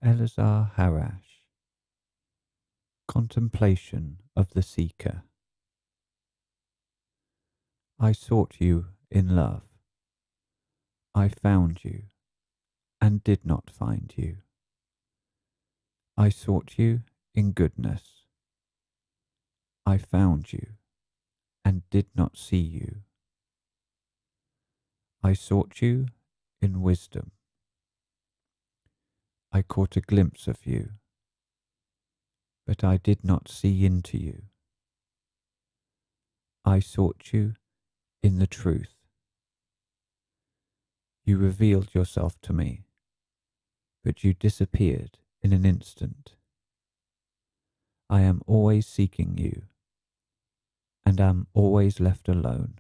Eleazar Harash. Contemplation of the Seeker. I sought you in love. I found you and did not find you. I sought you in goodness. I found you and did not see you. I sought you in wisdom. I caught a glimpse of you, but I did not see into you. I sought you in the truth. You revealed yourself to me, but you disappeared in an instant. I am always seeking you, and am always left alone.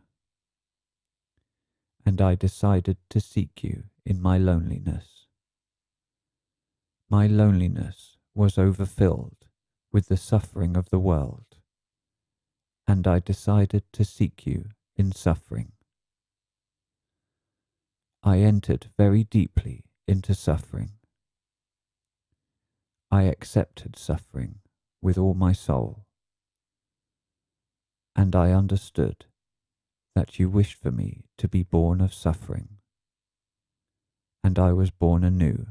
And I decided to seek you in my loneliness. My loneliness was overfilled with the suffering of the world, and I decided to seek you in suffering. I entered very deeply into suffering. I accepted suffering with all my soul, and I understood that you wished for me to be born of suffering, and I was born anew,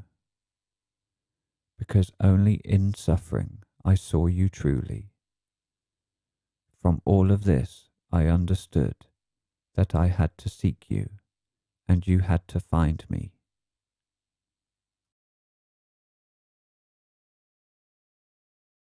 because only in suffering I saw you truly. From all of this I understood that I had to seek you, and you had to find me.